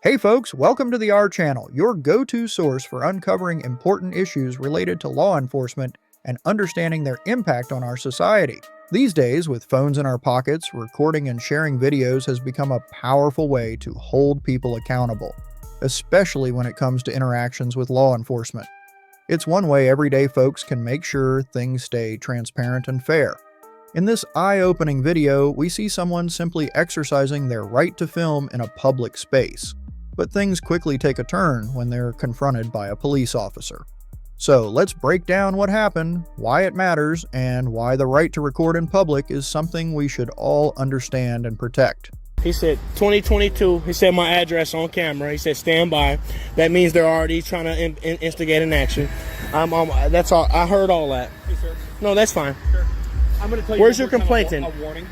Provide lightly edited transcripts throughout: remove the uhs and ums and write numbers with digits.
Hey folks, welcome to the R Channel, your go-to source for uncovering important issues related to law enforcement and understanding their impact on our society. These days, with phones in our pockets, recording and sharing videos has become a powerful way to hold people accountable, especially when it comes to interactions with law enforcement. It's one way everyday folks can make sure things stay transparent and fair. In this eye-opening video, we see someone simply exercising their right to film in a public space. But things quickly take a turn when they're confronted by a police officer. So let's break down what happened, why it matters, and why the right to record in public is something we should all understand and protect. He said 2022, he said my address on camera, he said stand by. That means they're already trying to instigate an action. That's all, I heard all that. Hey, sir. No, that's fine. Sure. I'm going to tell you. Where's your complaint? A warning.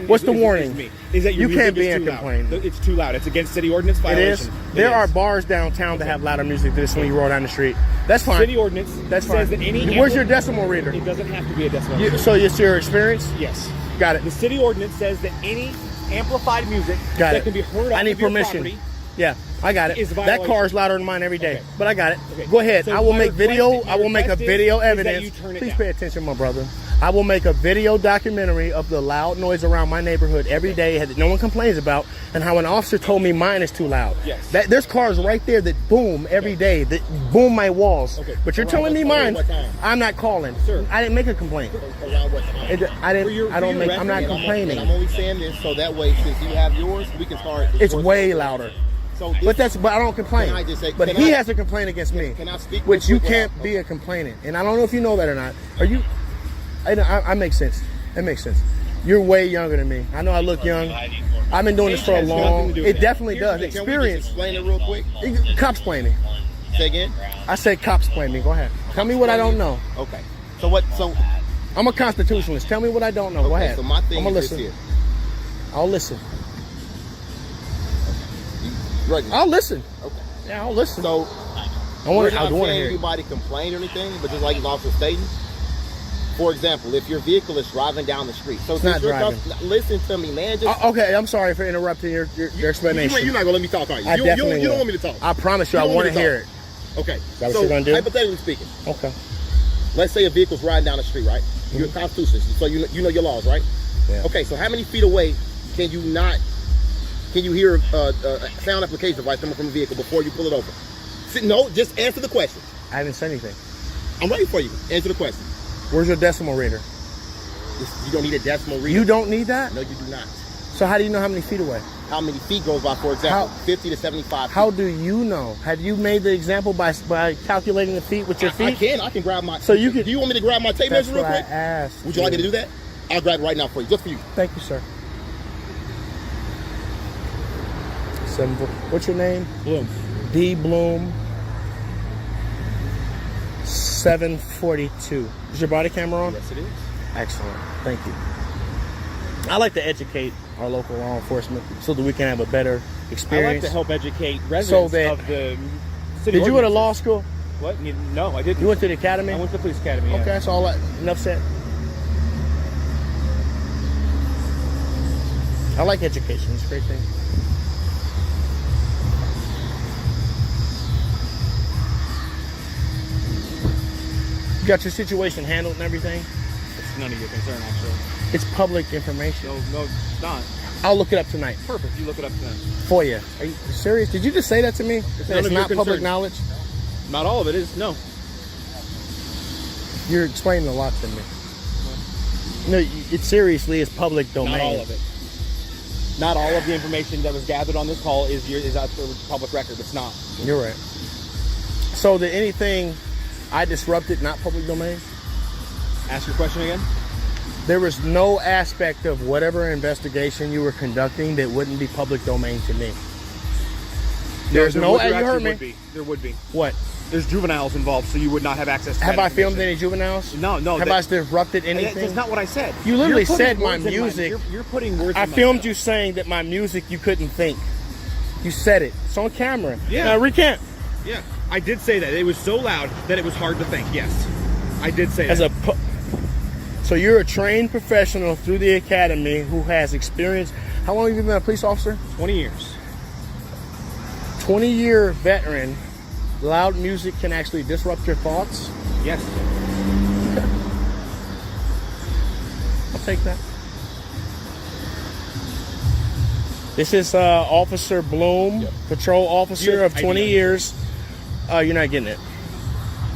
What's the warning? Is that you can't be a complaint. It's too loud. It's against city ordinance violation. There are bars downtown that have louder music than this when you roll down the street. That's fine. City ordinance That's says fine. that any. Where's your decimal reader? It doesn't have to be a decimal reader. So it's your experience? Yes. Got it. The city ordinance says that any amplified music that can be heard I off need of your permission. property. Yeah, I got it. Is a That violation. car is louder than mine every day, Okay. but I got it. Okay. Go ahead. So I will my make video. request- I will make a request video is that evidence. you turn it Please down. pay attention, my brother. I will make a video documentary of the loud noise around my neighborhood every day that no one complains about, and how an officer told me mine is too loud. Yes. There's cars right there that boom every day, that boom my walls. Okay. But you're Around telling me what- mine. what time? I'm not calling. Sir. I didn't make a complaint. Around what time? I didn't. For your I'm not record, complaining. I'm only saying this so that way, since you have yours, we can start. It's way louder. So this, But I don't complain. Can I just say- but can he I- has a complaint against me. Can I speak? Which real you quick can't without- be a complainant. And I don't know if you know that or not. Are you? I make sense. It makes sense. You're way younger than me. I know I look young. I've been doing this for a Age has nothing long. to do with It that. definitely Here's does. the thing. Can we just Experience. explain it real quick? Cops play me. Say again. I said cops play me. Go ahead. Tell me what I don't know. Okay. So what? So I'm a constitutionalist. Tell me what I don't know. Go okay, ahead. So my thing I'm gonna is listen. this here. I'll listen. You ready? I'll listen. Okay. Yeah, I'll listen. So I want we're to. not I want to saying hear. it. anybody complained or anything, but just like also stating. For example, if your vehicle is driving down the street, so It's since not you're driving. listen to me, man. Just Okay, I'm sorry for interrupting your explanation. you're not gonna let me talk, are you? I you definitely don't will. want me to talk. I promise you, You I don't want to want me to hear it. Okay. that what So you're gonna do? hypothetically speaking, Okay. let's say a vehicle's riding down the street, right? You're a constitutionalist, so you know your laws, right? Yeah. Okay, so how many feet away can you hear sound application device coming from a vehicle before you pull it over? No, just answer the question. I haven't said anything. I'm ready for you. Answer the question. Where's your decimal reader? You don't need a decimal reader. You don't need that? No, you do not. So how do you know how many feet away? How many feet goes by, for example, How- 50 to 75 feet. How do you know? Have you made the example by calculating the feet with your feet? I can grab my... So you can- Do you want me to grab my tape That's measure what real I quick? asked. Would you like me to do that? I'll grab it right now for you, just for you. Thank you, sir. What's your name? Bloom. D. Bloom. 742. Is your body camera on? Yes, it is. Excellent. Thank you. I like to educate our local law enforcement so that we can have a better I like experience. to help educate residents that- of the city. Did you go to ordinances. law school? What? No, I didn't. You went to the academy? I went to the police academy. Yeah. Okay, that's all. Enough said. I like education. It's a great thing. You got your situation handled and everything? It's none of your concern, actually. It's public information. No, it's not. I'll look it up tonight Perfect. You look it up then. for you. Are you serious? Did you just say that to me? It's none of your not public concern. knowledge? Not all of it is. No. You're explaining a lot to me. No, it seriously is public domain. Not all of it. Not all of the information that was gathered on this call is out for public record. It's not. You're right. So did anything I disrupted not public domain? Ask your question again. There was no aspect of whatever investigation you were conducting that wouldn't be public domain to me. There's There no, would- there you heard actually me. would be. There would be. What? There's juveniles involved, so you would not have access to Have that I filmed information. any juveniles? No. Have I disrupted That's anything? not what I said. You literally You're putting said my words in music. You're putting words I in my filmed mouth. you saying that my music you couldn't think. You said it. It's on camera. Yeah. Now recant. Yeah, I did say that. It was so loud that it was hard to think. Yes, I did say As that. so you're a trained professional through the academy who has experience. How long have you been a police officer? 20 years. 20-year veteran, loud music can actually disrupt your thoughts. Yes. I'll take that. This is Officer Bloom, Yep. patrol officer Yes, of I 20 do. years. You're not getting it.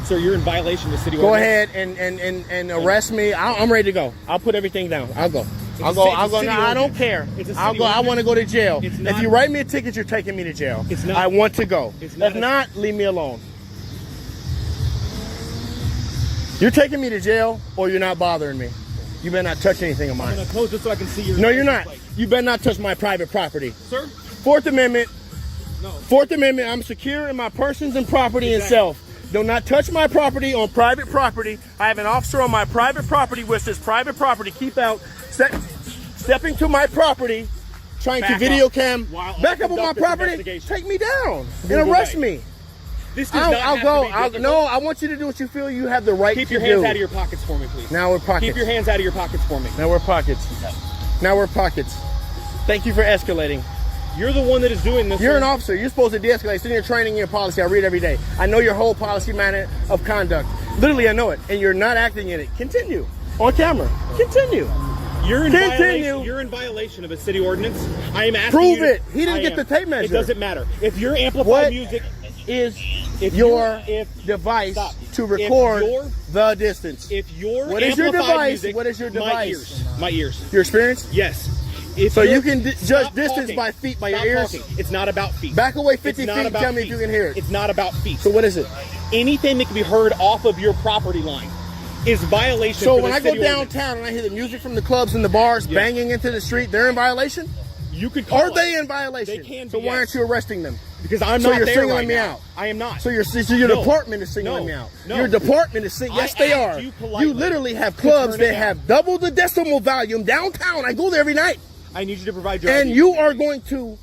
Sir, you're in violation of the city Go ordinance. ahead and arrest me. I'm ready to go. I'll put everything down. I'll go. I'll go. It's a city No, I don't ordinance. care. It's a I'll city go. I ordinance. want to go to jail. It's If not- you write me a ticket, you're taking me to jail. It's not- I want to go. It's not If a- not, leave me alone. You're taking me to jail, or you're not bothering me. You better not touch anything of I'm mine. gonna close this so I can see your. No, you're not. license plate. You better not touch my private property. Sir? Fourth Amendment. No. Fourth Amendment. I'm secure in my persons and property and Exactly. self. Do not touch my property on private property. I have an officer on my private property with his private property. Keep out. Stepping to my property, trying to Back video up. cam. While I Back up on my conduct this property. investigation. Take me down Move and arrest away. me. This does not I'll have go. to be difficult. No, I want you to do what you feel you have the right Keep to your do. hands out of your pockets for me, please. Now we're pockets. Keep your hands out of your pockets for me. Now we're pockets. Now we're pockets. Thank you for escalating. You're the one that is doing this. You're sir. an officer. You're supposed to de-escalate. It's in your training and your policy. I read every day. I know your whole policy manner of conduct. Literally, I know it. And you're not acting in it. Continue. On camera. Continue. You're in Continue. violation. You're in violation of a city ordinance. I am asking Prove you to- it. He didn't I get am. the tape measure. It doesn't matter. If you're amplified What music, is if your if device stop. to If record your- the distance? if your What is your amplified device? music, What is your My device? ears. My ears. Your experience? Yes. If So you're- you can Stop judge distance talking. by feet, by Stop your ears? talking. It's not about feet. Back away 50 It's not feet. about Tell me if feet. you can hear it. It's not about feet. So what is it? Anything that can be heard off of your property line is violation. So for when the I go city ordinance. downtown and I hear the music from the clubs and the bars Yeah. banging into the street, they're in violation? You could call Are it. they in violation? They can So be, why yes. aren't you arresting them? Because I'm So not you're there singling right me now. out. I am not. So your No. department is singling No. me out. No. Your department is singling. Yes, I they asked are. you politely literally have to clubs turn it that down. have double the decimal volume downtown. I go there every night. I need you to provide your And ID. you are going to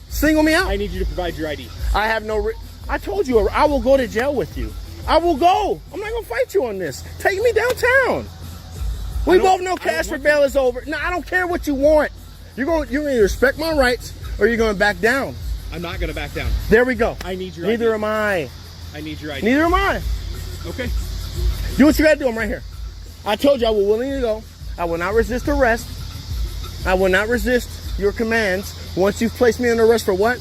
single me out? I need you to provide your ID. I have no. I told you I will go to jail with you. I will go. I'm not gonna fight you on this. Take me downtown. We I don't- both know I don't cash for want bail is over. No, I don't care what you want. You're going to respect my rights, or you're going to back down. I'm not going to back down. There we go. I need your Neither ID. am I. I need your ID. Neither am I. Okay. Do what you got to do. I'm right here. I told you I will willingly go. I will not resist arrest. I will not resist your commands. Once you've placed me under arrest for what?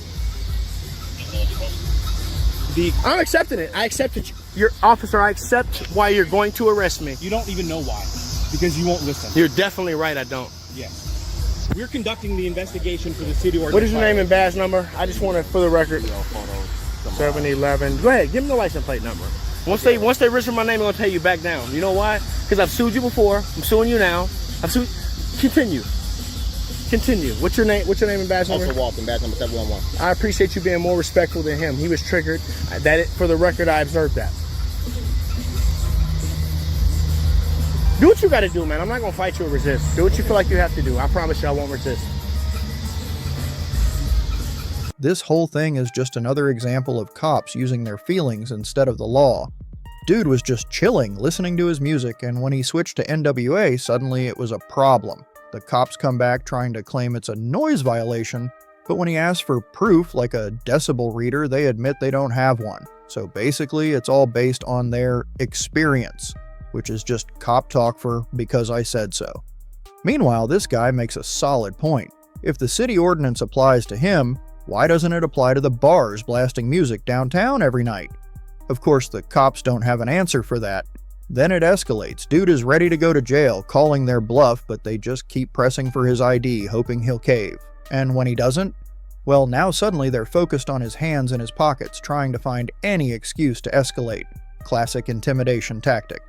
I'm accepting it. I accept it. Your officer, I accept why you're going to arrest me. You don't even know why. Because you won't listen. You're definitely right. I don't. Yes. We're conducting the investigation for the city ordinance. What is your name and badge number? I just want it for the record. 711. Go ahead. Give me the license plate number. Once they register my name, I'm gonna tell you back down. You know why? Because I've sued you before. I'm suing you now. I've sued. Continue. What's your name? What's your name and badge number? Officer Walton, badge number 711. I appreciate you being more respectful than him. He was triggered. For the record, I observed that. Do what you got to do, man. I'm not gonna fight you or resist. Do what you feel like you have to do. I promise you, I won't resist. This whole thing is just another example of cops using their feelings instead of the law. Dude was just chilling, listening to his music, and when he switched to NWA, suddenly it was a problem. The cops come back trying to claim it's a noise violation, but when he asks for proof, like a decibel reader, they admit they don't have one. So basically, it's all based on their experience, which is just cop talk for because I said so. Meanwhile, this guy makes a solid point. If the city ordinance applies to him, why doesn't it apply to the bars blasting music downtown every night? Of course, the cops don't have an answer for that. Then it escalates. Dude is ready to go to jail, calling their bluff, but they just keep pressing for his ID, hoping he'll cave. And when he doesn't, well, now suddenly they're focused on his hands in his pockets, trying to find any excuse to escalate. Classic intimidation tactic.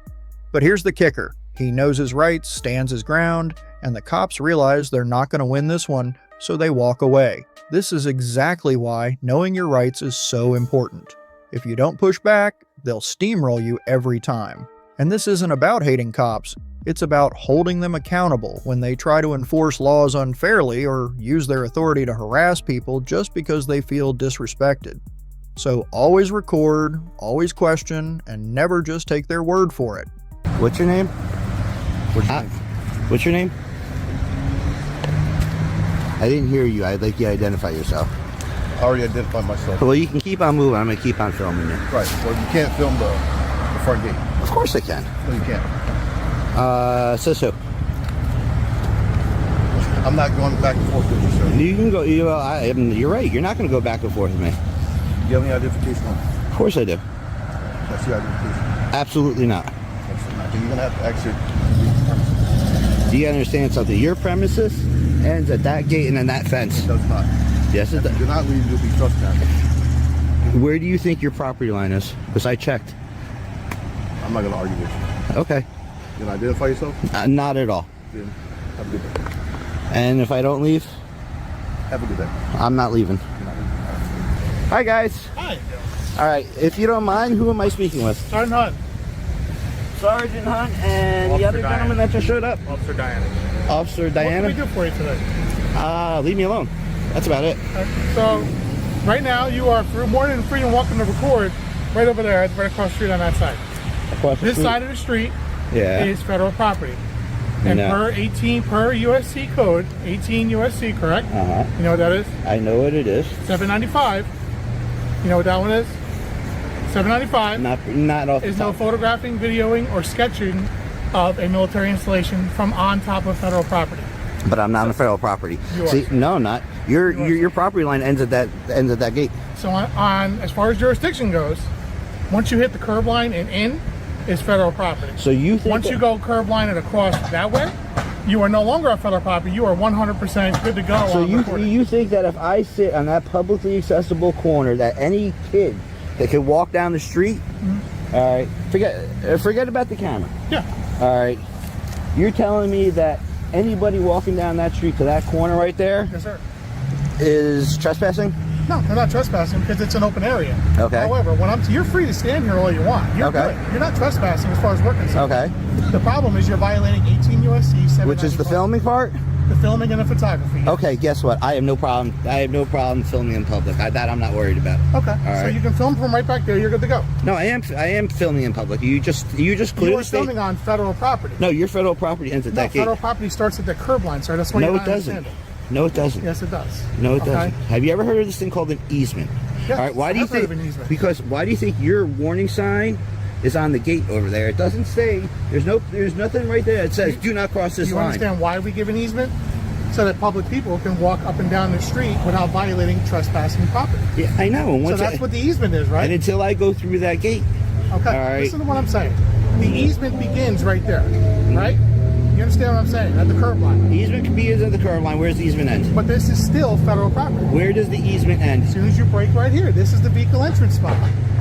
But here's the kicker. He knows his rights, stands his ground, and the cops realize they're not going to win this one, so they walk away. This is exactly why knowing your rights is so important. If you don't push back, they'll steamroll you every time. And this isn't about hating cops, it's about holding them accountable when they try to enforce laws unfairly or use their authority to harass people just because they feel disrespected. So always record, always question, and never just take their word for it. What's your name? What's your name? I didn't hear you. I'd like you to identify yourself. I already identified myself. Well, you can keep on moving. I'm gonna keep on filming you. Right. Well, you can't film the front gate. Of course I can. No, you can't. Says who? I'm not going back and forth with you, sir. You can go. You're right. You're not gonna go back and forth with me. Do you have any identification on? Of course I do. That's your identification. Absolutely not. Absolutely not. Then you're gonna have to exit. Do you understand something? Your premises ends at that gate and then that fence. It does not. Yes, it If does. you're not leaving, you'll be trespassing. Where do you think your property line is? Because I checked. I'm not gonna argue with you. Okay. You gonna identify yourself? Not at all. Then have a good day. And if I don't leave, Have a good day. I'm not leaving. You're not leaving. Hi, guys. Hi. All right. If you don't mind, who am I speaking with? Sergeant Hunt. Sergeant Hunt and the Officer other Diana. gentleman that just showed up. Officer Diana. Officer What can Diana. we do for you today? Leave me alone. That's about it. So, right now you are more than free and welcome to record right over there, right across the street on that side. Across the This street. side of the street Yeah. is federal property. And No. per USC code, 18 USC, correct? Uh-huh. You know what that is? I know what it is. 795. You know what that one is? 795 Not off the is no top. photographing, videoing, or sketching of a military installation from on top of federal property. But I'm not on federal property. You are. See, no, not your You are. your property line ends at that gate. So on as far as jurisdiction goes, once you hit the curb line and in, is federal property. So you think Once you go curb line and across that way, you are no longer on federal property. You are 100% good to go. So on recording. you think that if I sit on that publicly accessible corner, that any kid that can walk down the street, all right, forget about the camera. Yeah. All right, you're telling me that anybody walking down that street to that corner right there Yes, sir. is trespassing? No, they're not trespassing because it's an open area. Okay. However, you're free to stand here all you want. You're Okay. good. You're not trespassing as far as we're concerned. Okay. The problem is you're violating 18 USC 795. Which is the filming part? The filming and the photography. Okay, guess what? I have no problem. I have no problem filming in public. That I'm not worried about. Okay. All So right. you can film from right back there. You're good to go. No, I am filming in public. You just You clearly are filming on federal property. No, your federal property ends at No, that gate. federal property starts at the curb line, sir. That's why No, you're it not doesn't. understanding. No, it doesn't. Yes, it does. No, it Okay? doesn't. Have you ever heard of this thing called an easement? Yes, All right. Why do you I've heard think? of an easement. Because why do you think your warning sign is on the gate over there? It doesn't say. There's nothing right there that says do not cross this You line. understand why we give an easement? So that public people can walk up and down the street without violating trespassing property. Yeah, I know. And So once that's what the easement is, right? and until I go through that gate. Okay, all right. listen to what I'm saying. The easement begins right there, right? You understand what I'm saying? At the curb line. Easement begins at the curb line. Where's the easement end? But this is still federal property. Where does the easement end? As soon as you break right here, this is the vehicle entrance spot.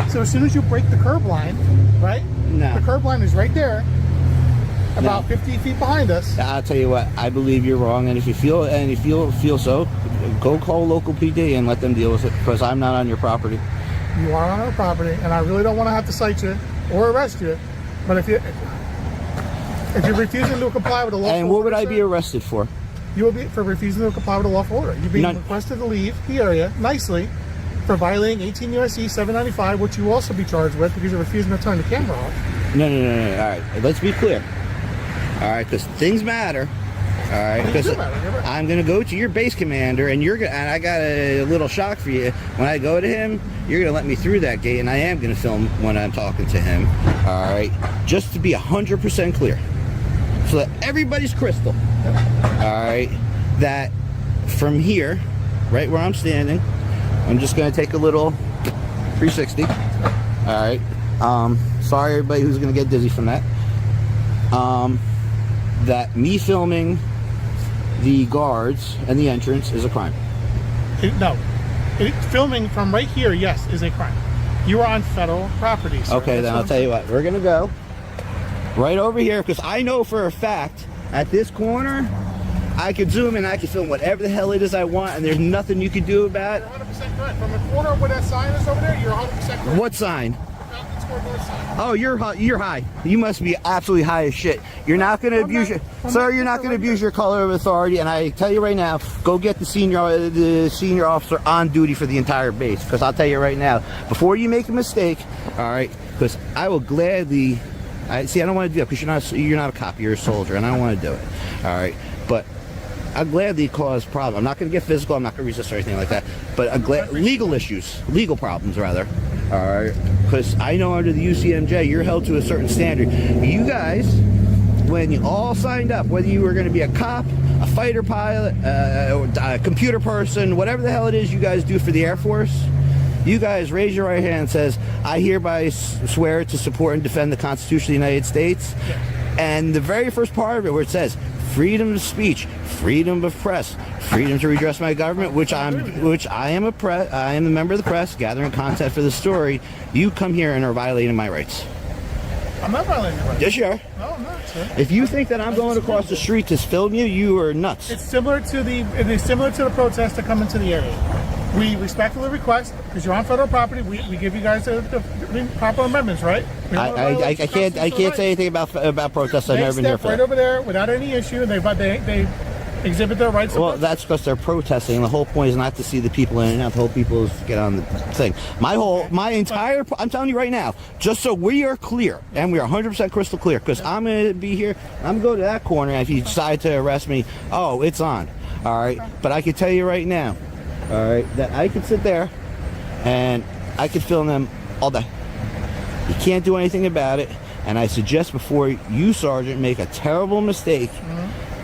So as soon as you break the curb line, right? No. The curb line is right there, about No. 50 feet behind us. I'll tell you what. I believe you're wrong, and if you feel so, go call local PD and let them deal with it. Because I'm not on your property. You are on our property, and I really don't want to have to cite you or arrest you. But if you're refusing to comply with the lawful And what would order, I be sir, arrested for? You will be for refusing to comply with a lawful order. You're being None. requested to leave the area nicely for violating 18 USC 795, which you will also be charged with because you're refusing to turn the camera off. No. All right, let's be clear. All right, because things matter. All right, Things because do matter, you're right. I'm gonna go to your base commander, and and I got a little shock for you. When I go to him, you're gonna let me through that gate, and I am gonna film when I'm talking to him. All right, just to be 100% clear, so that everybody's crystal. All right, that from here, right where I'm standing, I'm just gonna take a little 360. All right. Sorry everybody who's gonna get dizzy from that. That me filming the guards and the entrance is a crime. Filming from right here, yes, is a crime. You are on federal property, sir. Okay, That's then what I'll I'm tell you saying. what. We're gonna go right over here because I know for a fact at this corner I could zoom and I can film whatever the hell it is I want, and there's nothing you can do about it. You're 100% correct. From the corner where that sign is over there, you're 100% correct. What sign? Falcon Square North sign. Oh, you're high. You must be absolutely high as shit. You're not going to abuse your, sir. You're not going to abuse your color of authority. And I tell you right now, go get the senior officer on duty for the entire base. Because I'll tell you right now, before you make a mistake, all right? Because I will gladly. I don't want to do that because you're not a cop. You're a soldier, and I don't want to do it. All right, but I'll gladly cause problem. I'm not going to get physical. I'm not going to resist or anything like that. But legal issues, legal problems rather. All right, because I know under the UCMJ you're held to a certain standard. You guys, when you all signed up, whether you were going to be a cop, a fighter pilot, a computer person, whatever the hell it is you guys do for the Air Force, you guys raise your right hand and says, I hereby swear to support and defend the Constitution of the United States. And the very first part of it where it says freedom of speech, freedom of press, freedom to redress my government, which I am a member of the press, gathering content for the story. You come here and are violating my rights. I'm not violating your rights. Yes, you are. No, I'm not, sir. If you think that I'm going across the street to film you, you are nuts. It's similar to the protest to come into the area. We respectfully request, because you're on federal property, we give you guys the proper amendments, right? I can't say anything about protests. I've never been here for right that. over there without any issue, and they exhibit their rights. Well, that's because they're protesting. The whole point is not to see the people in and out. The whole people is to get on the thing. I'm telling you right now, just so we are clear, and we are 100% crystal clear, because I'm going to be here, I'm going to go to that corner, and if you decide to arrest me, oh, it's on. All right? But I can tell you right now, all right, that I could sit there, and I could film them all day. You can't do anything about it, and I suggest before you, Sergeant, make a terrible mistake,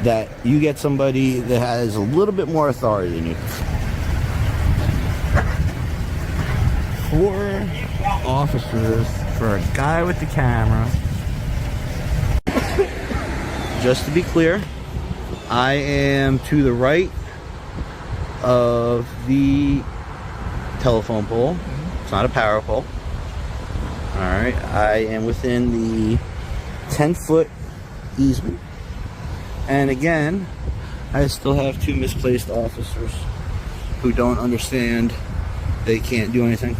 that you get somebody that has a little bit more authority than you. 4 officers for a guy with the camera. Just to be clear, I am to the right of the telephone pole. It's not a power pole. Alright, I am within the 10-foot easement. And again, I still have 2 misplaced officers who don't understand they can't do anything.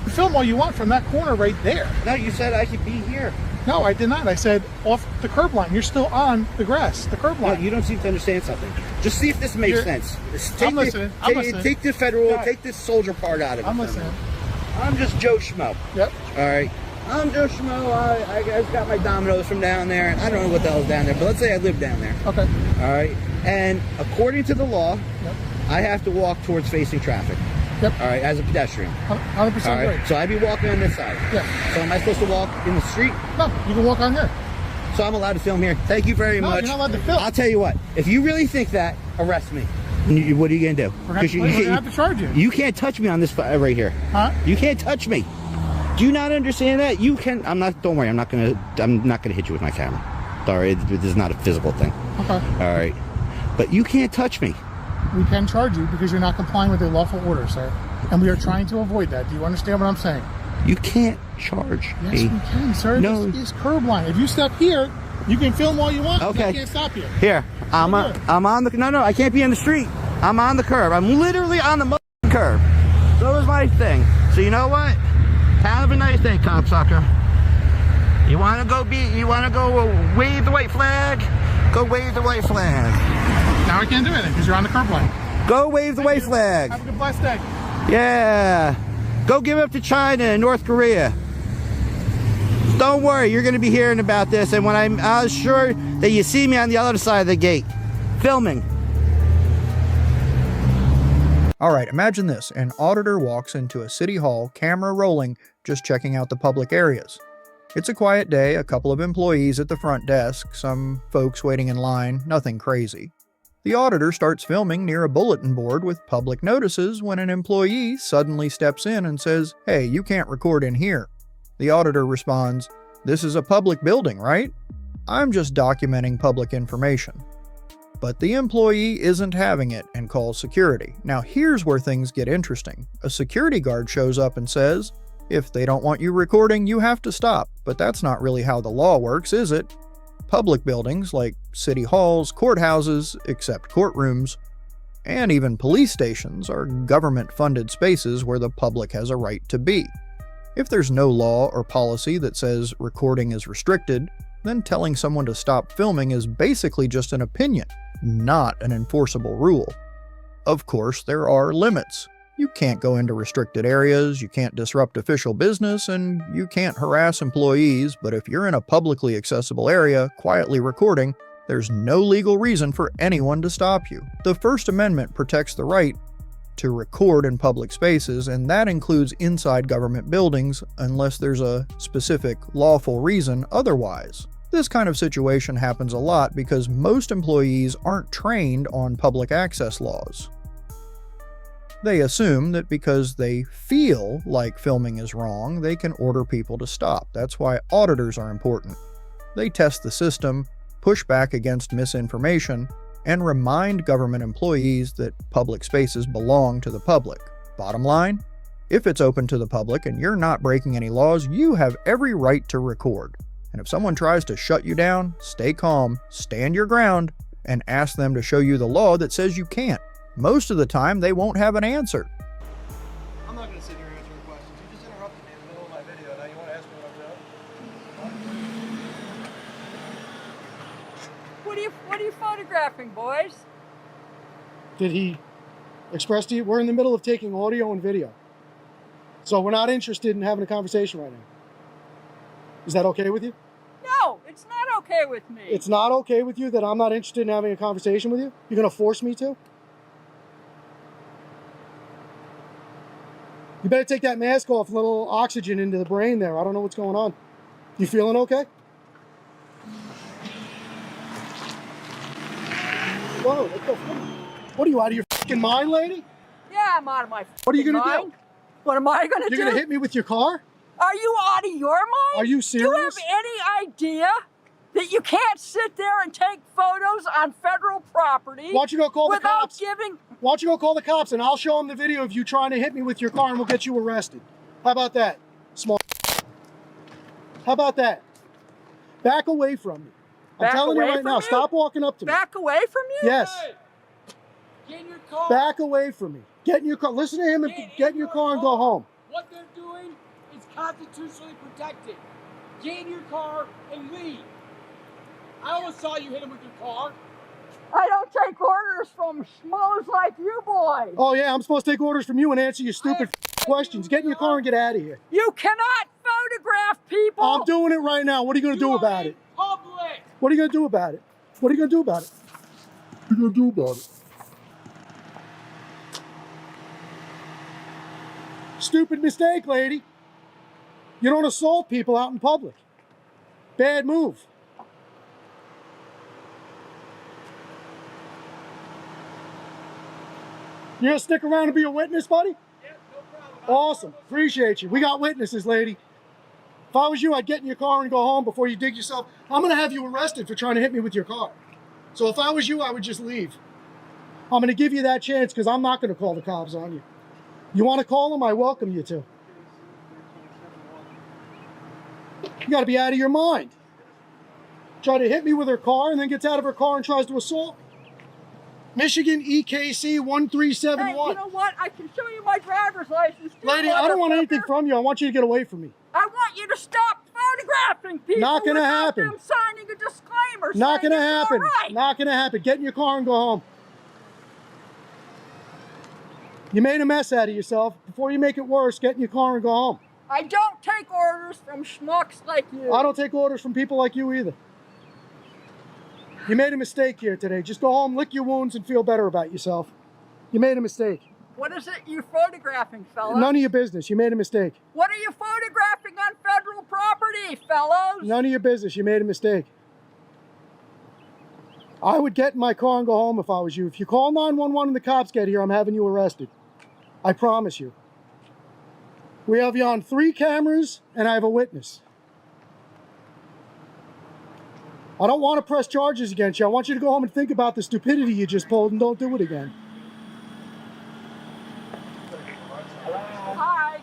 You film all you want from that corner right there. No, you said I could be here. No, I did not. I said off the curb line. You're still on the grass, the curb No, line. you don't seem to understand something. Just see if this makes sense. I'm listening. Take the federal, Yeah. take this soldier part out of it. I'm for a listening. minute. I'm just Joe Schmo. Yep. All right. I'm Joe Schmo. I got my dominoes from down there. I don't know what the hell's down there, but let's say I live down there. Okay. All right. And according to the law, Yep. I have to walk towards facing traffic. Yep. All right, as a pedestrian. 100% All right. right. So I'd be walking on this side. Yeah. So am I supposed to walk in the street? No, you can walk on here. So I'm allowed to film here. Thank you very No, much. you're not allowed to film. I'll tell you what. If you really think that, arrest me. What are you gonna do? We're gonna have to charge you. You can't touch me on this right here. Huh? You can't touch me. Do you not understand that? You can. I'm not. Don't worry. I'm not gonna hit you with my camera. Sorry, this is not a physical thing. Okay. All right. But you can't touch me. We can charge you because you're not complying with the lawful order, sir. And we are trying to avoid that. Do you understand what I'm saying? You can't charge Yes, me. we can, sir. No. This is curb line. If you step here, you can film all you want. Okay. I can't stop you. Here, I'm on the. No, I can't be in the street. I'm on the curb. I'm literally on the curb. So is my thing. So you know what? Have a nice day, cocksucker. You wanna go wave the white flag? Go wave the white flag. Now I can't do anything because you're on the curb line. Go wave the white flag. Have a good blessed day. Yeah. Go give up to China and North Korea. Don't worry, you're gonna be hearing about this, and when I'm sure that you see me on the other side of the gate, filming. All right, imagine this. An auditor walks into a city hall, camera rolling, just checking out the public areas. It's a quiet day, a couple of employees at the front desk, some folks waiting in line, nothing crazy. The auditor starts filming near a bulletin board with public notices when an employee suddenly steps in and says, "Hey, you can't record in here." The auditor responds, "This is a public building, right? I'm just documenting public information." But the employee isn't having it and calls security. Now here's where things get interesting. A security guard shows up and says, "If they don't want you recording, you have to stop." But that's not really how the law works, is it? Public buildings like city halls, courthouses, except courtrooms, and even police stations are government-funded spaces where the public has a right to be. If there's no law or policy that says recording is restricted, then telling someone to stop filming is basically just an opinion, not an enforceable rule. Of course, there are limits. You can't go into restricted areas, you can't disrupt official business, and you can't harass employees, but if you're in a publicly accessible area quietly recording, There's no legal reason for anyone to stop you. The First Amendment protects the right to record in public spaces, and that includes inside government buildings unless there's a specific lawful reason otherwise. This kind of situation happens a lot because most employees aren't trained on public access laws. They assume that because they feel like filming is wrong, they can order people to stop. That's why auditors are important. They test the system, push back against misinformation, and remind government employees that public spaces belong to the public. Bottom line, if it's open to the public and you're not breaking any laws, you have every right to record. And if someone tries to shut you down, stay calm, stand your ground, and ask them to show you the law that says you can't. Most of the time, they won't have an answer. I'm not going to sit here and answer your questions. You just interrupted me in the middle of my video. Now you want to ask me what I'm doing? What are you photographing, boys? Did he express to you? We're in the middle of taking audio and video. So we're not interested in having a conversation right now. Is that okay with you? No, it's not okay with me. It's not okay with you that I'm not interested in having a conversation with you? You're going to force me to? You better take that mask off, a little oxygen into the brain there. I don't know what's going on. You feeling okay? Whoa, what are you, out of your fucking mind, lady? Yeah, I'm out of my What are you going to mind. do? What am I going to do? You're going to hit me with your car? Are you out of your mind? Are you Do you have serious? any idea that you can't sit there and take photos on federal property Why don't you go call the without cops? giving... Why don't you go call the cops and I'll show them the video of you trying to hit me with your car and we'll get you arrested. How about that? Small. How about that? Back away from me. I'm Back telling you away right from now, you? stop walking up to me. Back away from you? Yes. Get in your car. Back away from me. Get in your car. Listen to him and get in your car and go home. What they're doing is constitutionally protected. Get in your car and leave. I almost saw you hit him with your car. I don't take orders from schmoes like you boys. Oh yeah, I'm supposed to take orders from you and answer your stupid questions. Get in your car and get out of here. You cannot photograph people. I'm doing it right now. What are you going to do about it? Public. What are you going to do about it? What are you going to do about it? What are you going to do about it? Stupid mistake, lady. You don't assault people out in public. Bad move. You gonna stick around and be a witness, buddy? Yeah, no problem. Awesome. Appreciate you. We got witnesses, lady. If I was you, I'd get in your car and go home before you dig yourself. I'm gonna have you arrested for trying to hit me with your car. So if I was you, I would just leave. I'm gonna give you that chance because I'm not gonna call the cops on you. You wanna call them? I welcome you to. You gotta be out of your mind. Try to hit me with her car and then gets out of her car and tries to assault. Michigan EKC 1371. Hey, you know what? I can show you my driver's license. Lady, I don't want anything from you. I want you to get away from me. I want you to stop photographing people. Not gonna without happen. them signing a disclaimer. Not saying gonna it's all happen. right. Not gonna happen. Get in your car and go home. You made a mess out of yourself. Before you make it worse, get in your car and go home. I don't take orders from schmucks like you. I don't take orders from people like you either. You made a mistake here today. Just go home, lick your wounds, and feel better about yourself. You made a mistake. What is it you're photographing, fella? None of your business. You made a mistake. What are you photographing on federal property, fellows? None of your business. You made a mistake. I would get in my car and go home if I was you. If you call 911 and the cops get here, I'm having you arrested. I promise you. We have you on 3 cameras, and I have a witness. I don't want to press charges against you. I want you to go home and think about the stupidity you just pulled and don't do it again. Hi.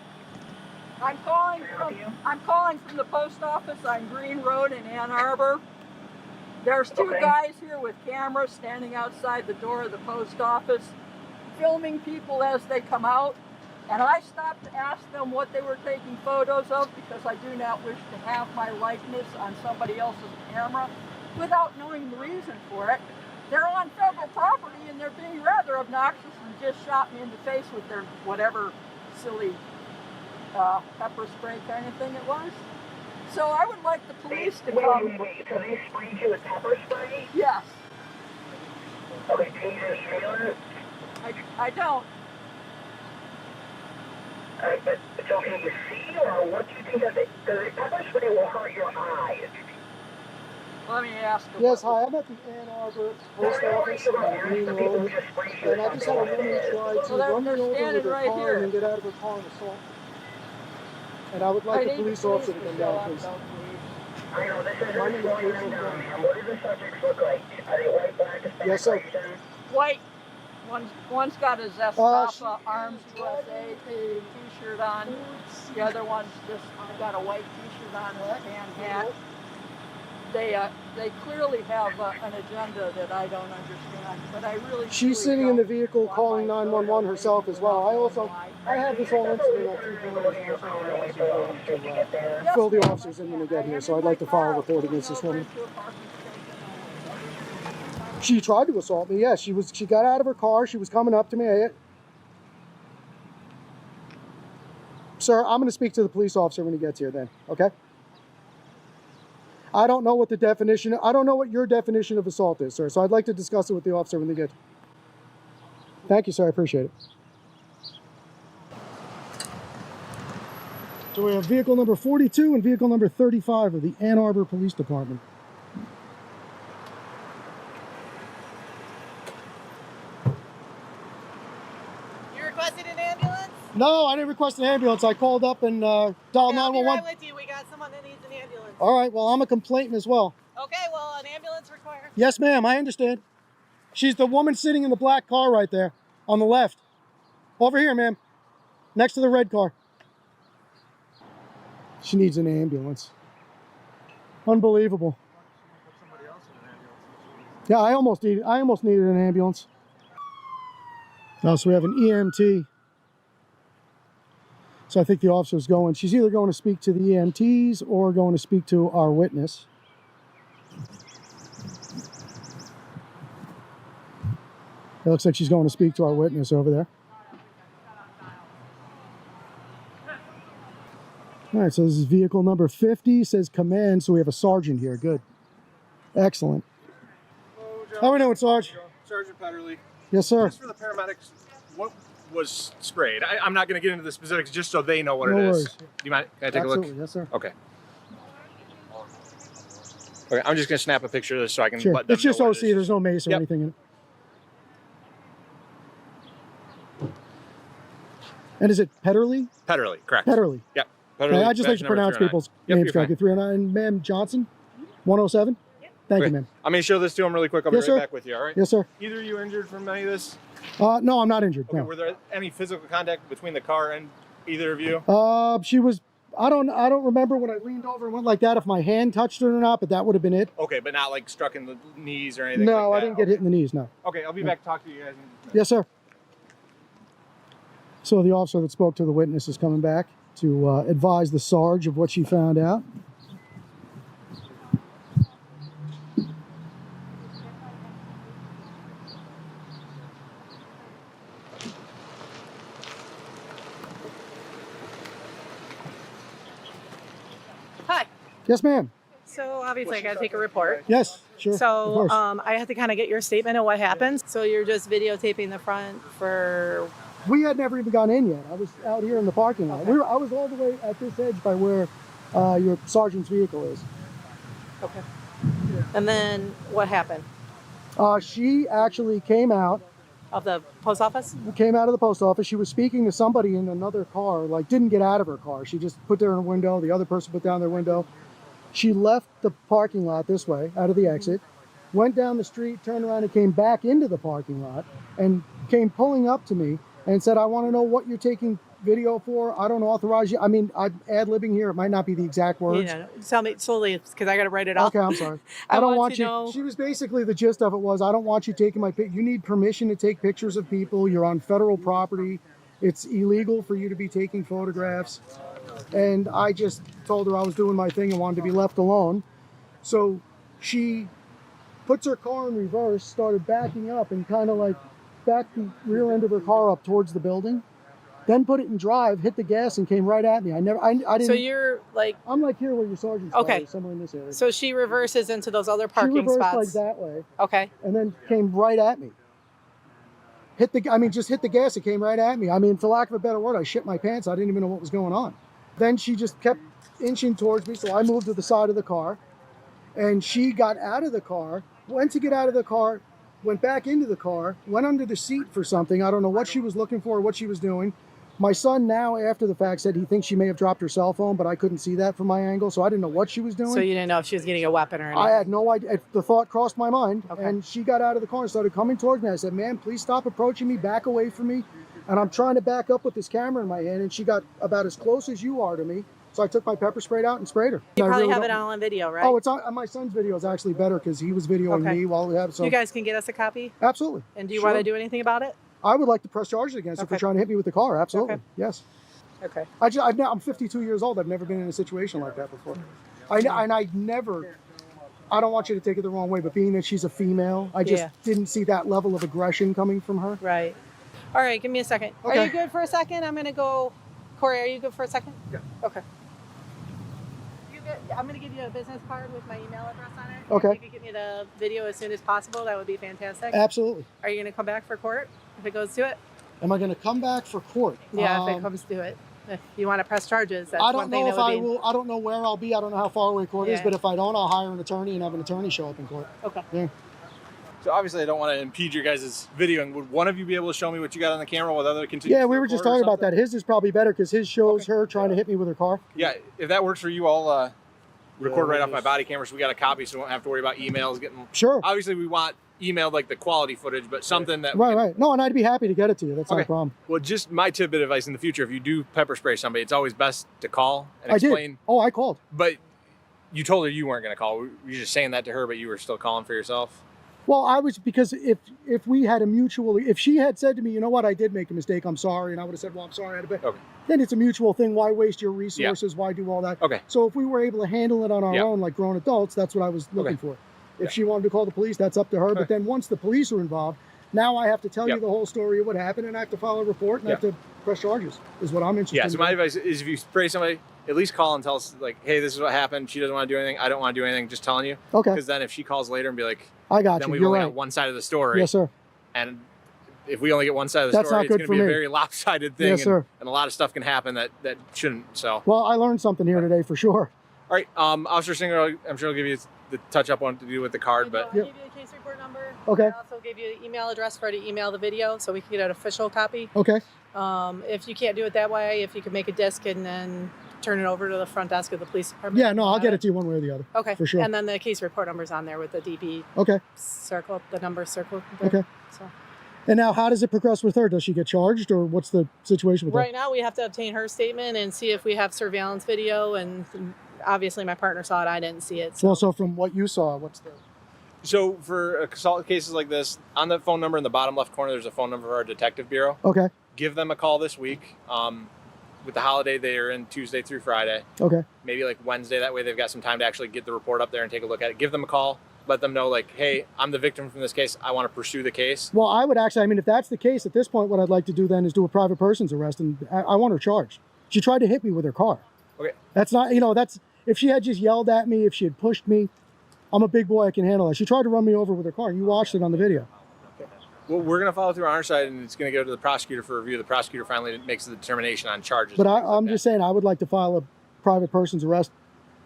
I'm calling from the post office on Green Road in Ann Arbor. There's 2 guys here with cameras standing outside the door of the post office, filming people as they come out. And I stopped to ask them what they were taking photos of because I do not wish to have my likeness on somebody else's camera without knowing the reason for it. They're on federal property and they're being rather obnoxious and just shot me in the face with their whatever silly pepper spray kind of thing it was. So I would like the police to come. Wait, so they sprayed you with pepper spray? Yes. Okay, do you just feel it? I don't. But so can you see, or what do you think that the pepper spray will hurt your eyes? Let me ask her. Yes, hi. I'm at the Ann Arbor Post Office on Green Road, and I just had a woman try to run me over with her right car here. and then get out of her car and assault. And I would like a police officer to come down, please. I know, this is really slowing them down. What do the subjects look like? Are they white, black, Hispanic? Yes, sir. White. One's got a Zestafa Arms USA t-shirt on. The other one's just got a white t-shirt on and a tan hat. They clearly have an agenda that I don't understand, but I really. She's sitting in the vehicle calling 911 herself as well. I have this whole incident on 2 cameras and to fill the officers in when they get here, so I'd like to file a report against this woman. She tried to assault me, yes. She got out of her car, she was coming up to me. Sir, I'm going to speak to the police officer when he gets here then, okay? I don't know what your definition of assault is, sir, so I'd like to discuss it with the officer when they get. Thank you, sir, I appreciate it. So we have vehicle number 42 and vehicle number 35 of the Ann Arbor Police Department. You requested an ambulance? No, I didn't request an ambulance. I called up and dialed 911. I'll be right with you. We got someone that needs an ambulance. All right, well, I'm a complainant as well. Okay, well, an ambulance required. Yes, ma'am, I understand. She's the woman sitting in the black car right there on the left. Over here, ma'am. Next to the red car. She needs an ambulance. Unbelievable. Yeah, I almost needed an ambulance. Oh, so we have an EMT. So I think the officer's going. She's either going to speak to the EMTs or going to speak to our witness. It looks like she's going to speak to our witness over there. All right, so this is vehicle number 50, says command, so we have a sergeant here. Good. Excellent. How are we doing, Sarge? Sergeant Petterly. Yes, sir. Just for the paramedics, what was sprayed? I'm not going to get into the specifics, just so they know what No it is. worries. Do you mind? Can I take Absolutely. a look? Yes, sir. Okay. Okay, I'm just going to snap a picture of this so I can Sure. let them It's just know OC. what it is. There's no mace or Yep. anything in it. And is it Petterly? Petterly, correct. Petterly. Yep. Okay, Petterly, I just like badge to number pronounce 309. people's Yep, names you're correctly. 309, ma'am Johnson, 107. Thank you, Okay. ma'am. I'm going to show this to them really quick. I'll be Yes, right sir. back with you, all right? Yes, sir. Either of you injured from any of this? No, I'm not injured. Okay, No. were there any physical contact between the car and either of you? She was. I don't remember when I leaned over and went like that if my hand touched it or not, but that would have been it. Okay, but not like struck in the knees or anything No, like I that? didn't get hit in the knees. No. Okay, I'll be back to talk to you guys. Yes, sir. So the officer that spoke to the witness is coming back to advise the Sarge of what she found out. Hi. Yes, ma'am. So obviously I got to take a report. Yes, sure. of So course. I have to kind of get your statement of what happened. So you're just videotaping the front for... We had never even gone in yet. I was out here in the parking lot. Okay. I was all the way at this edge by where your sergeant's vehicle is. Okay. And then what happened? She actually came out Of the post office? of the post office. She was speaking to somebody in another car, like didn't get out of her car. She just put there in a window. The other person put down their window. She left the parking lot this way, out of the exit, went down the street, turned around and came back into the parking lot and came pulling up to me and said, I want to know what you're taking video for. I don't authorize you. I mean, I'm ad-libbing here. It might not be the exact words. You know, tell me slowly because I got to write it off. Okay, I'm sorry. I I don't want want to you. know- She was basically, the gist of it was, I don't want you taking my pic. You need permission to take pictures of people. You're on federal property. It's illegal for you to be taking photographs. And I just told her I was doing my thing and wanted to be left alone. So she puts her car in reverse, started backing up and kind of like backed the rear end of her car up towards the building. then put it in drive, hit the gas, and came right at me. I didn't. So you're like, I'm like here where your sergeant's car is, somewhere in this area. So she reverses into those other She parking reversed spots. like that way. Okay. And then came right at me. Just hit the gas. It came right at me. I mean, for lack of a better word, I shit my pants. I didn't even know what was going on. Then she just kept inching towards me, so I moved to the side of the car. And she got out of the car, went to get out of the car, went back into the car, went under the seat for something. I don't know what she was looking for, what she was doing. My son now, after the fact, said he thinks she may have dropped her cell phone, but I couldn't see that from my angle, so I didn't know what she was doing. So you didn't know if she was getting a weapon or anything? I had no idea. The thought crossed my mind, Okay. and she got out of the car and started coming towards me. I said, ma'am, please stop approaching me, back away from me. And I'm trying to back up with this camera in my hand, and she got about as close as you are to me. So I took my pepper spray out and sprayed her. You I probably really have it don't- all on video, right? Oh, it's on my son's video is actually better because he was videoing Okay. me while we had it. So You guys can get us a copy? absolutely. And do you Sure. want to do anything about it? I would like to press charges against her for Okay. trying to hit me with the car. Absolutely. Okay. Yes. Okay. I'm 52 years old. I've never been in a situation like that before. I don't want you to take it the wrong way, but being that she's a female, I just Yeah. didn't see that level of aggression coming from her. Right. All right, give me a second. Are Okay. you good for a second? I'm going to go. Corey, are you good for a second? Yeah. Okay. I'm going to give you a business card with my email address on it. Okay. If you could get me the video as soon as possible, that would be fantastic. Absolutely. Are you going to come back for court if it goes to it? Am I going to come back for court? Yeah, if it comes to it. If you want to press charges, that's I one don't thing know that if would I be. will. I don't know where I'll be. I don't know how far away court is, Yeah. but if I don't, I'll hire an attorney and have an attorney show up in court. Okay. Yeah. So obviously, I don't want to impede your guys' videoing. Would one of you be able to show me what you got on the camera with other continuous? Yeah, we were just record or talking about something? that. His is probably better because his shows her trying to hit me with her car. Yeah, if that works for you, I'll record right off my just- body camera, so we got a copy, so we won't have to worry about emails getting. Sure. Obviously, we want emailed like the quality footage, but something that. Right. No, and I'd be happy to get it to you. That's not a problem. Well, just my tidbit of advice in the future: if you do pepper spray somebody, it's always best to call and I explain. did. Oh, I called. But you told her you weren't going to call. You're just saying that to her, but you were still calling for yourself. Well, I was, because if we had a mutual, if she had said to me, you know what, I did make a mistake, I'm sorry, and I would have said, well, I'm sorry, I had a bit. Okay. Then it's a mutual thing. Why waste your resources? Why do all that? Okay. So if we were able to handle it on our own, like grown adults, that's what I was looking for. If she wanted to call the police, that's up to her. But then once the police are involved, now I have to tell you the whole story of what happened, and I have to file a report, and I have to press charges, is what I'm interested in. Yeah, so my advice is if you spray somebody, at least call and tell us, like, hey, this is what happened. She doesn't want to do anything. I don't want to do anything. Just telling you. Okay. Because then if she calls later and be like, I got then you. we've You're only right. got one side of the story. Yes, sir. And if we only get one side of the That's story, not it's good going to for be a me. very lopsided thing. Yes, and, sir. and a lot of stuff can happen that shouldn't. So. Well, I learned something here today for sure. All right, Officer Singer, I'm sure I'll give you the touch-up on to do with the card, but. I'll give you the case report number. Okay. I'll also give you the email address for her to email the video so we can get an official copy. Okay. If you can't do it that way, if you can make a disc and then turn it over to the front desk of the police department. Yeah, no, I'll get it to you one way or the other. Okay. For sure. And then the case report number's on there with the DB Okay. circle, the number circle. There. Okay. So. And now, how does it progress with her? Does she get charged, or what's the situation with Right now, we have to obtain her statement and see if we have surveillance video. And obviously, my partner saw it. I didn't see it. her? Well, so from what you saw, what's the... So for assault cases like this, on the phone number in the bottom left corner, there's a phone number for our detective bureau. Okay. Give them a call this week. With the holiday, they are in Tuesday through Friday. Okay. Maybe like Wednesday. That way they've got some time to actually get the report up there and take a look at it. Give them a call. Let them know, like, hey, I'm the victim from this case. I want to pursue the case. Well, I would actually, I mean, if that's the case, at this point, what I'd like to do then is do a private person's arrest, and I want her charged. She tried to hit me with her car. Okay. That's not, that's, if she had just yelled at me, if she had pushed me, I'm a big boy, I can handle that. She tried to run me over with her car. You watched it on the video. Well, we're going to follow through on our side, and it's going to go to the prosecutor for review. The prosecutor finally makes the determination on charges. But I'm just saying, I would like to file a private person's arrest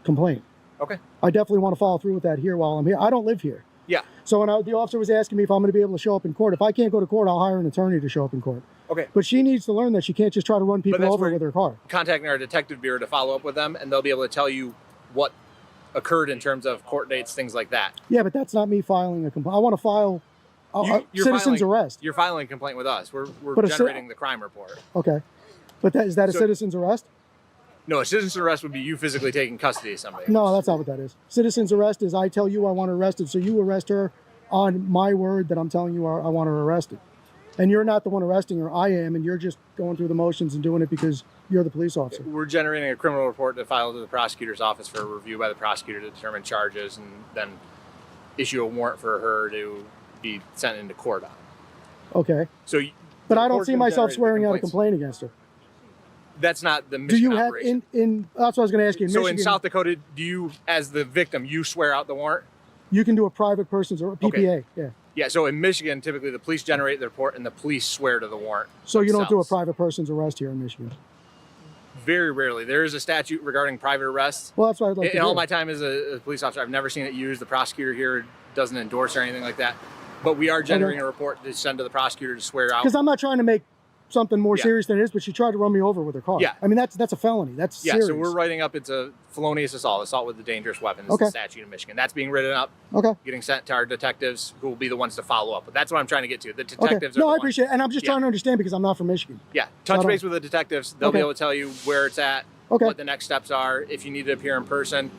complaint. Okay. I definitely want to follow through with that here while I'm here. I don't live here. Yeah. So when the officer was asking me if I'm going to be able to show up in court, if I can't go to court, I'll hire an attorney to show up in court. Okay. But she needs to learn that she can't just try to run people that's over where- with her car. Contacting our detective bureau to follow up with them, and they'll be able to tell you what occurred in terms of court dates, things like that. Yeah, but that's not me filing a complaint. I want to file a You're citizen's filing- arrest. You're filing a complaint with us. We're But a ci- generating the crime report. Okay. But is that a So- citizen's arrest? No, a citizen's arrest would be you physically taking custody of somebody. No, that's not what that is. Citizen's arrest is I tell you I want her arrested, so you arrest her on my word that I'm telling you I want her arrested. And you're not the one arresting her, I am, and you're just going through the motions and doing it because you're the police officer. We're generating a criminal report to file to the prosecutor's office for review by the prosecutor to determine charges and then issue a warrant for her to be sent into court on. Okay. So, But I don't court's see gonna myself generate the swearing out a complaints. complaint against her. That's not the Do Michigan you have operation. that's what I was going to ask you. In So Michigan, in South Dakota, do you, as the victim, you swear out the warrant? you can do a private person's or a PPA. Yeah. Yeah, so in Michigan, typically the police generate the report and the police swear to the warrant. So you don't do a themselves. private person's arrest here in Michigan. Very rarely. There is a statute regarding private arrests. Well, that's what I'd like to In all do. my time as a police officer, I've never seen it used. The prosecutor here doesn't endorse or anything like that. But we are generating a report to send to the prosecutor to swear out. Because I'm not trying to make something more Yeah. serious than it is, but she tried to run me over with her car. Yeah. I mean, that's a felony. That's Yeah, serious. so we're writing up, it's a felonious assault with a dangerous weapon. It's Okay. the statute in Michigan. That's being written up, Okay. getting sent to our detectives, who will be the ones to follow up. But that's what I'm trying to get to. The Okay. detectives are No, the I ones- appreciate it. And I'm just Yeah. trying to understand because I'm not from Michigan. Yeah, So I touch don't- base with the detectives. They'll be Okay. able to tell you where it's at, Okay. what the next steps are, if you need to appear in person,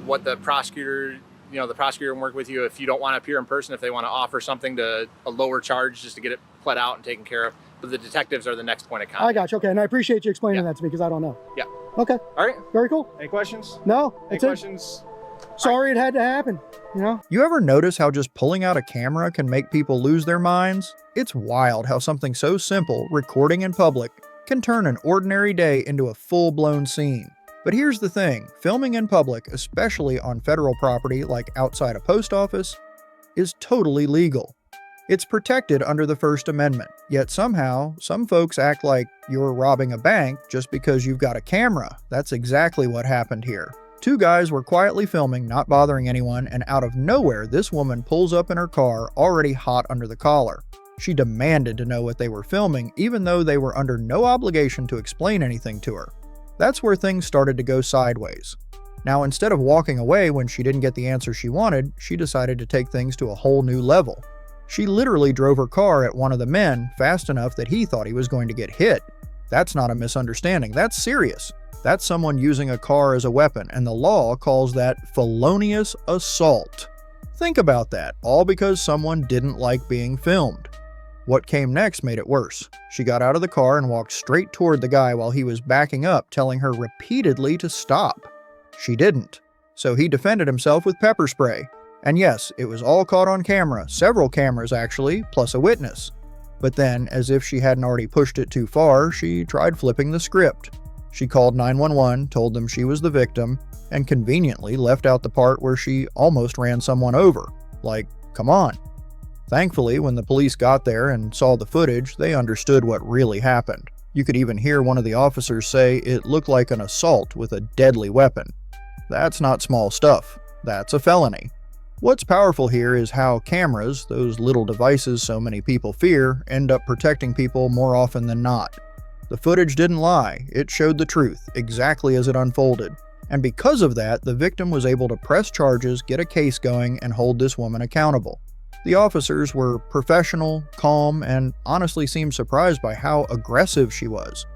what the prosecutor, the prosecutor can work with you if you don't want to appear in person, if they want to offer something to a lower charge just to get it pled out and taken care of. But the detectives are the next point of contact. I got you. Okay. And I appreciate you explaining that to me because I don't know. Yeah. Okay. All right. Very cool. Any questions? No. Any That's it. questions? Sorry it had to happen. You ever notice how just pulling out a camera can make people lose their minds? It's wild how something so simple, recording in public, can turn an ordinary day into a full-blown scene. But here's the thing, filming in public, especially on federal property like outside a post office, is totally legal. It's protected under the First Amendment, yet somehow, some folks act like you're robbing a bank just because you've got a camera. That's exactly what happened here. Two guys were quietly filming, not bothering anyone, and out of nowhere, this woman pulls up in her car, already hot under the collar. She demanded to know what they were filming, even though they were under no obligation to explain anything to her. That's where things started to go sideways. Now, instead of walking away when she didn't get the answer she wanted, she decided to take things to a whole new level. She literally drove her car at one of the men fast enough that he thought he was going to get hit. That's not a misunderstanding, that's serious. That's someone using a car as a weapon, and the law calls that felonious assault. Think about that, all because someone didn't like being filmed. What came next made it worse. She got out of the car and walked straight toward the guy while he was backing up, telling her repeatedly to stop. She didn't, so he defended himself with pepper spray. And yes, it was all caught on camera, several cameras actually, plus a witness. But then, as if she hadn't already pushed it too far, she tried flipping the script. She called 911, told them she was the victim, and conveniently left out the part where she almost ran someone over. Like, come on. Thankfully, when the police got there and saw the footage, they understood what really happened. You could even hear one of the officers say it looked like an assault with a deadly weapon. That's not small stuff. That's a felony. What's powerful here is how cameras, those little devices so many people fear, end up protecting people more often than not. The footage didn't lie, it showed the truth, exactly as it unfolded. And because of that, the victim was able to press charges, get a case going, and hold this woman accountable. The officers were professional, calm, and honestly seemed surprised by how aggressive she was.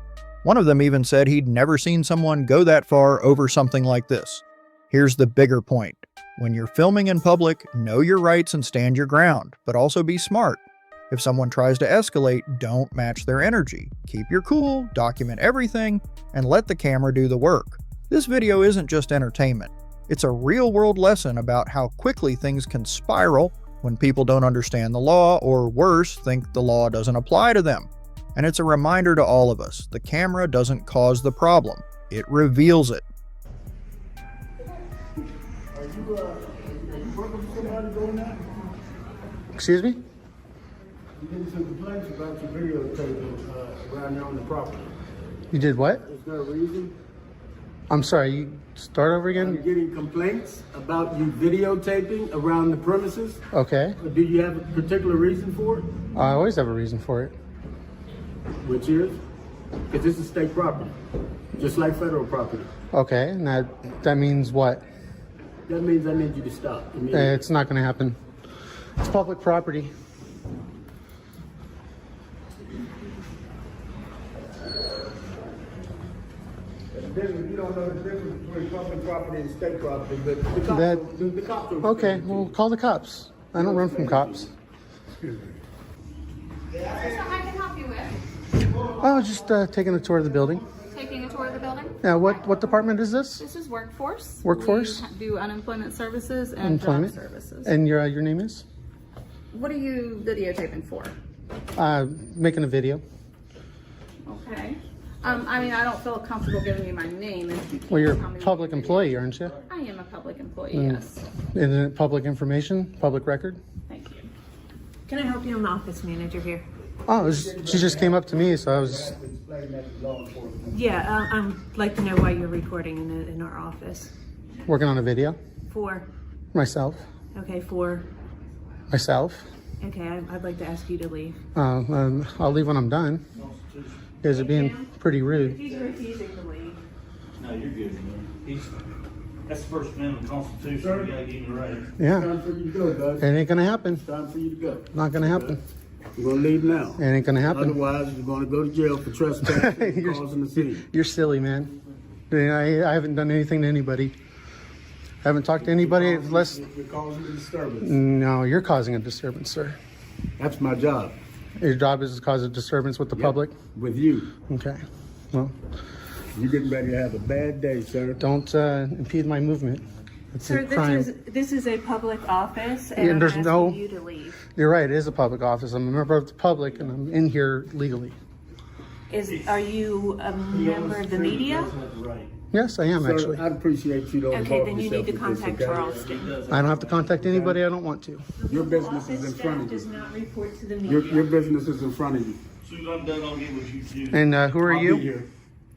One of them even said he'd never seen someone go that far over something like this. Here's the bigger point. When you're filming in public, know your rights and stand your ground, but also be smart. If someone tries to escalate, don't match their energy. Keep your cool, document everything, and let the camera do the work. This video isn't just entertainment. It's a real-world lesson about how quickly things can spiral when people don't understand the law, or worse, think the law doesn't apply to them. And it's a reminder to all of us, the camera doesn't cause the problem, it reveals it. Excuse me? You did some complaints about your videotaping around here on the property. You did what? Is there a reason? I'm sorry, you start over You're again? getting complaints about you videotaping around the premises. Okay. Do you have a particular reason for it? I always have a reason for it. Which is? Because this is state property, just like federal property. Okay, and that means what? That means I need you to stop immediately. It's not going to happen. It's public property. You don't know the difference between public property and state property, but the cops will Okay, well, call the cops. I don't run from cops. Excuse me. I can help you with. Oh, just taking a tour of the building. Taking a tour of the building? Now, what department is this? This is workforce. Workforce? We do unemployment services and Employment. job services. And your name is? What are you videotaping for? Making a video. Okay. I mean, I don't feel comfortable giving you my name. If you can't Well, you're tell a me public what it employee, is. aren't you? I am a public employee, Mm. yes. Isn't it public information, public record? Thank you. Can I help you? I'm the office manager here. Oh, she just came up to me, so I was. Yeah, I'd like to know why you're recording in our office. Working on a video. For? Myself. Okay, for? Myself. Okay, I'd like to ask you to leave. I'll leave when I'm done. You guys are being pretty rude. He's refusing to leave. No, you're good, man. That's the First Amendment of the Constitution. You gotta give him a right. Yeah. Time for you to go, guys. It ain't gonna happen. Time for you to go. Not gonna happen. You're gonna leave now. It ain't gonna happen. Otherwise, you're gonna go to jail for trespassing and causing the scene. You're silly, man. I haven't done anything to anybody. I haven't talked to anybody unless. You're causing a disturbance. No, you're causing a disturbance, sir. That's my job. Your job is to cause a disturbance with the public? With you. Okay. Well. You're getting ready to have a bad day, sir. Don't impede my movement. It's Sir, a crime. this is a public office, and Yeah, I'm there's asking no- you to leave. You're right, it is a public office. I'm a member of the public and I'm in here legally. Are you a member of the media? Yes, I am Sir, actually. I'd appreciate you to Okay, involve then you yourself need to with this, contact okay? Charleston. I don't have to contact anybody I don't want to. Your business is in Office front staff of you. does not report to the media. Your business is in front of you. As soon as I'm done, I'll get what you do. And who are I'll you? be here.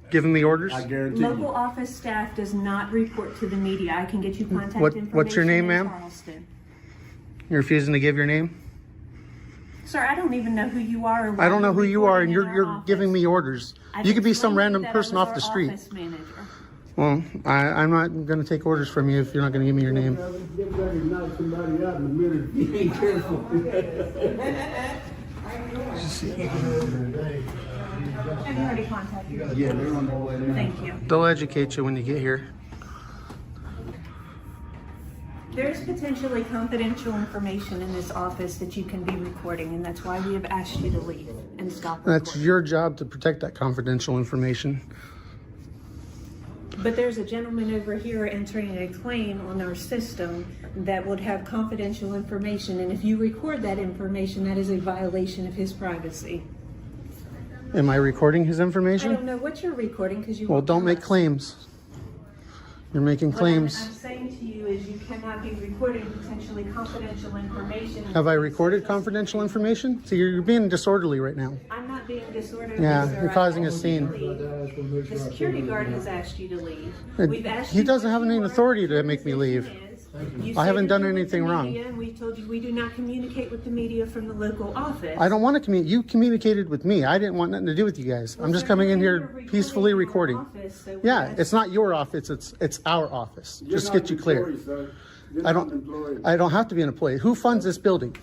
Giving me orders? I guarantee Local you. office staff does not report to the media. I can get you contact information. What's your name, in ma'am? Charleston. You're refusing to give your name? Sir, I don't even know who you are. Or why I don't know you're who you are, and recording in you're our office. giving me orders. I You could be some explained random that I person was off our the street. office manager. Well, I'm not going to take orders from you if you're not going to give me your name. Get ready to knock somebody out in a minute if you ain't careful. Have you already contacted them? Yeah, they're on their way now. Thank you. They'll educate you when you get here. There's potentially confidential information in this office that you can be recording, and that's why we have asked you to leave and stop That's recording. your job to protect that confidential information. But there's a gentleman over here entering a claim on our system that would have confidential information, and if you record that information, that is a violation of his privacy. Am I recording his I information? don't know what you're recording because you. Well, won't don't tell make us. claims. You're making What claims. I'm saying to you is you cannot be recording potentially confidential information. Have I recorded confidential information? See, you're being disorderly right now. I'm not being disorderly. Yeah, sir. you're I causing a asked you to scene. leave. The security guard has asked you to leave. And We've asked he you doesn't what have you any were, authority to what make me your leave. position is. You I haven't stated done you're with anything the wrong. media, and we told you we do not communicate with the media from the local office. I don't want to communicate. You communicated with me. I didn't want nothing to do with you guys. I'm just coming in here peacefully recording. Yeah, it's not your office. It's our office. Just to get you clear. I don't have to be an employee. Who funds this building?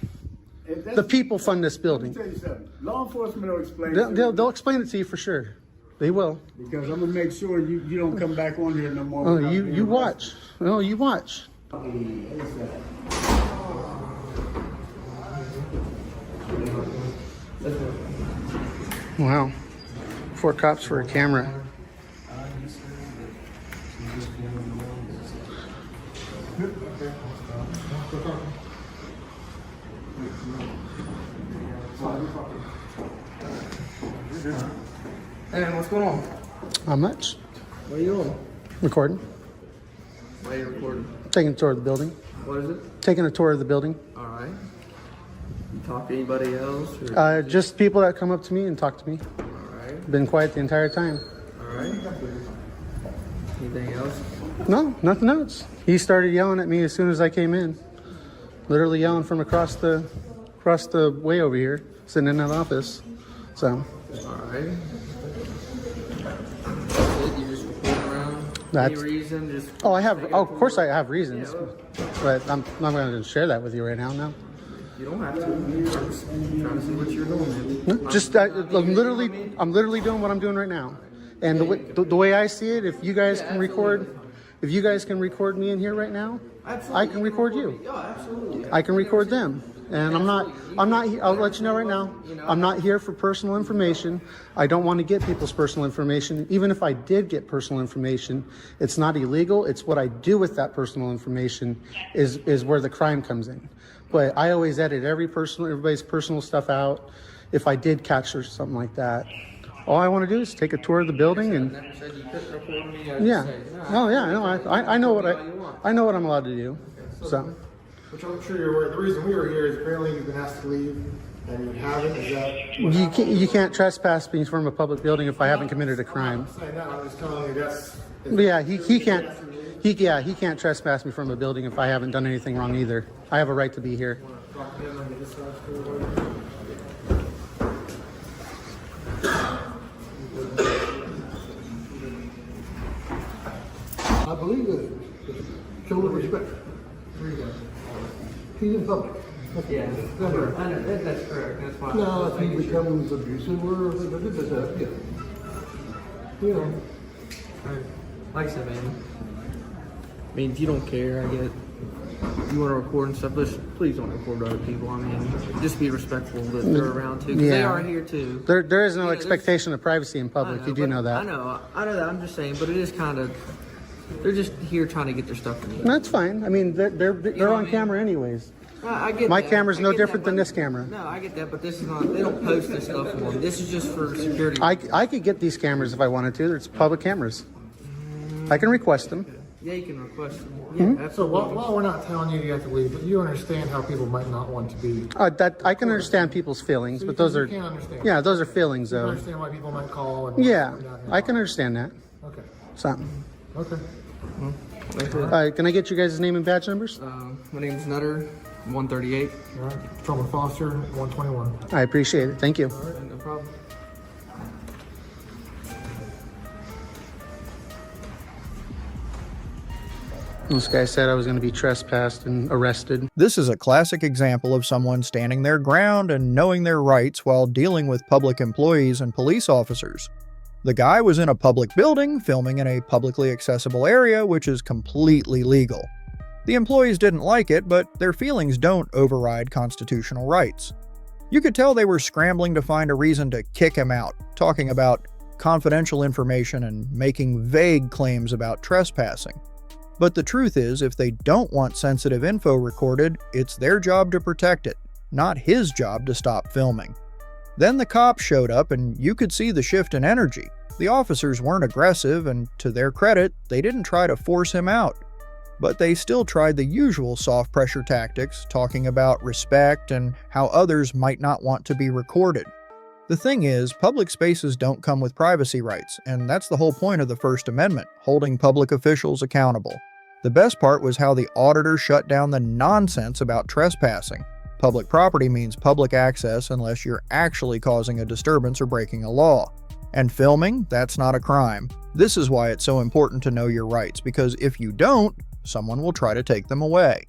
The people fund this building. Let me tell you something. Law enforcement will explain it to They'll you, explain it to you for sure. They will. because I'm gonna make sure you don't come back on here no more. Oh, without you being watch. Oh, you watch. Wow. 4 cops for a camera. Hey man, what's going on? How much? What are you doing? Recording. Why are you recording? Taking a tour of the building. What is it? Taking a tour of the building. All right. You talk to anybody else? Or... Just people that come up to me and talk to me. All right. Been quiet the entire time. All right. Anything else? No, nothing else. He started yelling at me as soon as I came in. Literally yelling from across the way over here, sitting in that office. So. All right. That's it? You just report around? That's, Any reason? Just. oh, I have. Oh, of course, I have reasons, but I'm not going to share that with you right now. No. You don't have to. I'm just trying to see what you're doing, man. No, just I'm literally doing what I'm doing right now. And the way I see it, if you guys can record me in here right now, I can record you. Yeah, absolutely. I can record them. And I'm not, I'll let you know right now, I'm not here for personal information. I don't want to get people's personal information. Even if I did get personal information, it's not illegal. It's what I do with that personal information is where the crime comes in. But I always edit everybody's personal stuff out if I did catch or something like that. All I want to do is take a tour of the building and. Never said you couldn't record me. I Yeah. Just say, no, Oh yeah. No, I know what I know what I'm allowed to do. So. Which I'm sure you're aware. The reason we were here is apparently you've been asked to leave and you haven't. Is that what You can't trespass me from a public building if I haven't committed a crime. I'm saying that. I'm just telling you that's. But yeah, he can't. He can't trespass me from a building if I haven't done anything wrong either. I have a right to be here. I believe that. Show with respect. He's in public. Yeah, I know, that's correct. That's why. Now, if he becomes abusive or yeah. You know. Like I said, man. I mean, if you don't care, I get you want to record and stuff, but please don't record other people. I mean, just be respectful that they're around too, because they are here too. There is no expectation of privacy in public. You do know that. I know that. I'm just saying, but it is kind of. They're just here trying to get their stuff from you. That's fine. I mean, they're on camera anyways. I get My that. camera's no I get different that, than this camera. No, I get that, but this is not. They don't post this stuff for them. This is just for security. I could get these cameras if I wanted to. It's public cameras. I can request them. Yeah, you can request them. Yeah, So while we're not telling you have to leave, but you understand how people might not want to be. That I can understand people's feelings, So but those you are can't understand. yeah, those are feelings You can though. understand why people might call. And Yeah, come down here. I can understand that. Okay. So, Okay. can I get you guys' name and badge numbers? My name's Nutter, 138. All right. Truman Foster, 121. I appreciate it. Thank you. All right, no problem. This guy said I was going to be trespassed and arrested. This is a classic example of someone standing their ground and knowing their rights while dealing with public employees and police officers. The guy was in a public building, filming in a publicly accessible area, which is completely legal. The employees didn't like it, but their feelings don't override constitutional rights. You could tell they were scrambling to find a reason to kick him out, talking about confidential information and making vague claims about trespassing. But the truth is, if they don't want sensitive info recorded, it's their job to protect it, not his job to stop filming. Then the cops showed up and you could see the shift in energy. The officers weren't aggressive, and to their credit, they didn't try to force him out. But they still tried the usual soft pressure tactics, talking about respect and how others might not want to be recorded. The thing is, public spaces don't come with privacy rights, and that's the whole point of the First Amendment, holding public officials accountable. The best part was how the auditor shut down the nonsense about trespassing. Public property means public access unless you're actually causing a disturbance or breaking a law. And filming, that's not a crime. This is why it's so important to know your rights, because if you don't, someone will try to take them away.